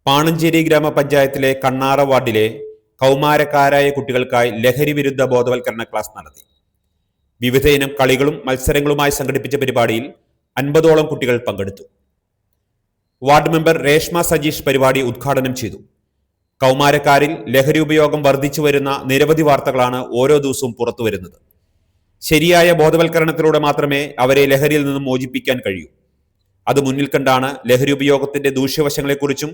പാണഞ്ചേരി ഗ്രാമപഞ്ചായത്തിലെ കണ്ണാറ വാർഡിലെ കൗമാരക്കാരായ കുട്ടികൾക്കായി ലഹരി വിരുദ്ധ ബോധവൽക്കരണ ക്ലാസ് നടത്തി. വിവിധയിനം കളികളും മത്സരങ്ങളുമായി സംഘടിപ്പിച്ച പരിപാടിയിൽ 50ഓളം കുട്ടികൾ പങ്കെടുത്തു. വാർഡ് മെമ്പർ രേഷ്മ സജീഷ് പരിപാടി ഉദ്ഘാടനം ചെയ്തു. കൗമാരക്കാരിൽ ലഹരി ഉപയോഗം വർദ്ധിച്ചു വരുന്ന നിരവധി വാർത്തകളാണ് ഓരോ ദിവസവും പുറത്തുവരുന്നത്. ശരിയായ ബോധവൽക്കരണത്തിലൂടെ മാത്രമേ അവരെ ലഹരിയിൽ നിന്നും മോചിപ്പിക്കാൻ കഴിയൂ. അത് മുന്നിൽ കണ്ടാണ് ലഹരി ഉപയോഗത്തിന്റെ ദൂഷ്യവശങ്ങളെക്കുറിച്ചും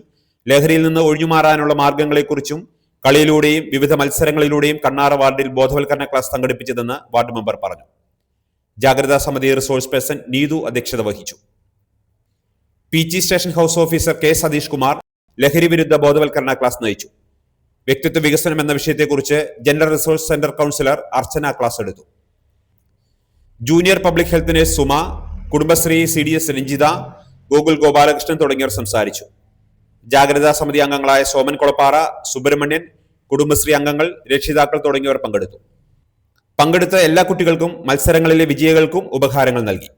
ലഹരിയിൽ നിന്ന് ഒഴിഞ്ഞുമാറാനുള്ള മാർഗങ്ങളെക്കുറിച്ചും കളിയിലൂടെയും വിവിധ മത്സരങ്ങളിലൂടെയും കണ്ണാറ വാർഡിൽ ബോധവൽക്കരണ ക്ലാസ് സംഘടിപ്പിച്ചതെന്ന് വാർഡ് മെമ്പർ പറഞ്ഞു. ജാഗ്രതാ സമിതി റിസോഴ്സ് പേഴ്സൺ നീതു അധ്യക്ഷത വഹിച്ചു. PG station house officer K Satheesh Kumar ലഹരി വിരുദ്ധ ബോധവൽക്കരണ ക്ലാസ് നയിച്ചു. വ്യക്തിത്വ വികസനം എന്ന വിഷയത്തെക്കുറിച്ച് general resource centre counsellor Archana class എടുത്തു. Junior public health nurse Suma, Kudumbashree CDS Ranjitha, Gokul Gopalakrishnan തുടങ്ങിയവർ സംസാരിച്ചു. ജാഗ്രതാ സമിതി അംഗങ്ങളായ സോമൻ കൊളപ്പാറ, സുബ്രഹ്മണ്യൻ, കുടുംബശ്രീ അംഗങ്ങൾ, രക്ഷിതാക്കൾ തുടങ്ങിയവർ പങ്കെടുത്തു. പങ്കെടുത്ത എല്ലാ കുട്ടികൾക്കും മത്സരങ്ങളിലെ വിജയികൾക്കും ഉപഹാരങ്ങൾ നൽകി.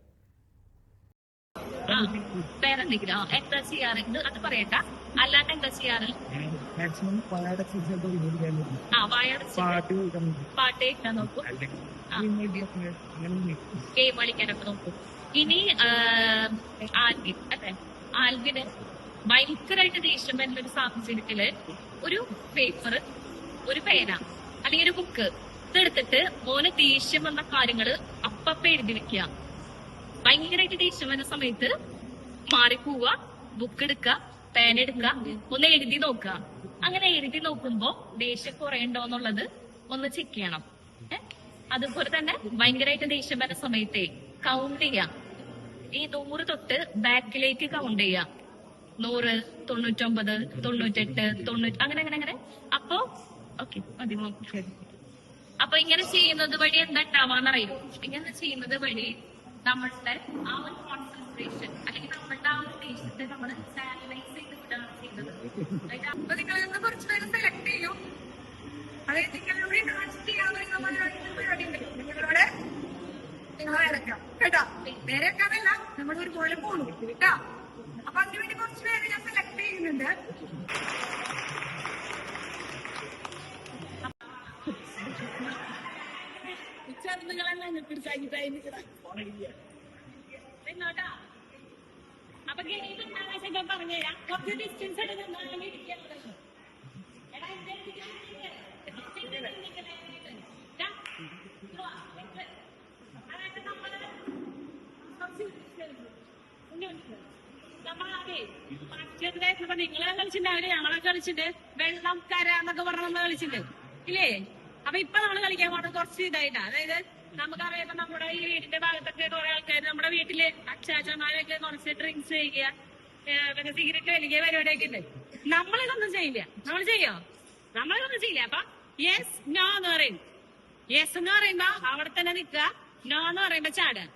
ഇനി ആൽവിന് ഭയങ്കരമായിട്ട് ദേഷ്യം വരുന്ന ഒരു സാഹചര്യത്തില് ഒരു പേപ്പർ, ഒരു പേന അല്ലെങ്കിൽ ഒരു ബുക്ക് ഇതെടുത്തിട്ട് മോന് ദേഷ്യം വന്ന കാര്യങ്ങള് അപ്പപ്പ എഴുതി വെക്കുക. ഭയങ്കരമായിട്ട് ദേഷ്യം വരുന്ന സമയത്ത് മാറിപ്പോവുക, ബുക്ക് എടുക്കുക, പേന എടുക്കുക, ഒന്ന് എഴുതി നോക്കുക. അങ്ങനെ എഴുതി നോക്കുമ്പോ ദേഷ്യം കുറയണ്ടോന്നുള്ളത് ഒന്ന് ചെക്ക് ചെയ്യണം. അതുപോലെ തന്നെ ഭയങ്കരമായിട്ട് ദേഷ്യം വരുന്ന സമയത്തെ കൗണ്ട് ചെയ്യാം. ഈ 100 തൊട്ട് ബാക്കിലേക്ക് കൗണ്ട് ചെയ്യാം. 100, 99, 98, 90 അങ്ങനെ. അപ്പൊ ഓക്കെ മതി. അപ്പൊ ഇങ്ങനെ ചെയ്യുന്നത് വഴി എന്താ ഉണ്ടാവാന്നറിയും. ഇങ്ങനെ ചെയ്യുന്നത് വഴി നമ്മളുടെ ആ ഒരു കോൺസെൻട്രേഷൻ അല്ലെങ്കിൽ നമ്മളുടെ ആ ഒരു ദേഷ്യത്തെ നമ്മൾ സാനിലൈസ് ചെയ്ത് വിടാണ് ചെയ്യുന്നത്. അപ്പൊ നിങ്ങളിൽ നിന്ന് കുറച്ച് പേര് സെലക്ട് ചെയ്യും. അതായത് നിങ്ങളുടെ പരിപാടി ഉണ്ട്, നിങ്ങളോട് നിങ്ങളെ ഇറക്കാം കേട്ടോ. നേരെ വെക്കാനല്ല, നമ്മൾ ഒരുപോലെ പോകണം കേട്ടോ. അപ്പൊ അതിനുവേണ്ടി കുറച്ച് പേര് ഞാൻ സെലക്ട് ചെയ്യുന്നുണ്ട്. അപ്പൊ പറഞ്ഞുതരാം. കുറച്ച് ഡിസ്റ്റൻസ് നിങ്ങളെ കളിച്ചിട്ടുണ്ടാവില്ല, ഞങ്ങളെ കളിച്ചിട്ട് വെള്ളം കര എന്നൊക്കെ പറഞ്ഞ നമ്മൾ കളിച്ചിട്ടുണ്ട് ഇല്ലേ. അപ്പൊ ഇപ്പൊ നമ്മള് കളിക്കാൻ പോകുന്നത് കുറച്ച് ഇതായിട്ടാ. അതായത് നമുക്കറിയാം, ഇപ്പൊ നമ്മുടെ ഈ വീടിന്റെ ഭാഗത്തൊക്കെ കുറെ ആൾക്കാർ നമ്മുടെ വീട്ടില് അച്ചാച്ചമാരൊക്കെ കുറച്ച് ഡ്രിങ്ക്സ് കഴിക്കുക, പിന്നെ സിഗരറ്റ് വലിയ പരിപാടിയൊക്കെ ഉണ്ട്. നമ്മളിതൊന്നും ചെയ്യില്ല. നമ്മൾ ചെയ്യോ? നമ്മളിതൊന്നും ചെയ്യില്ല. അപ്പൊ യെസ് നോ എന്ന് പറയും. യെസ് എന്ന് പറയുമ്പോ അവിടെ തന്നെ നിൽക്കുക, നോ എന്ന് പറയുമ്പോ ചാടുക.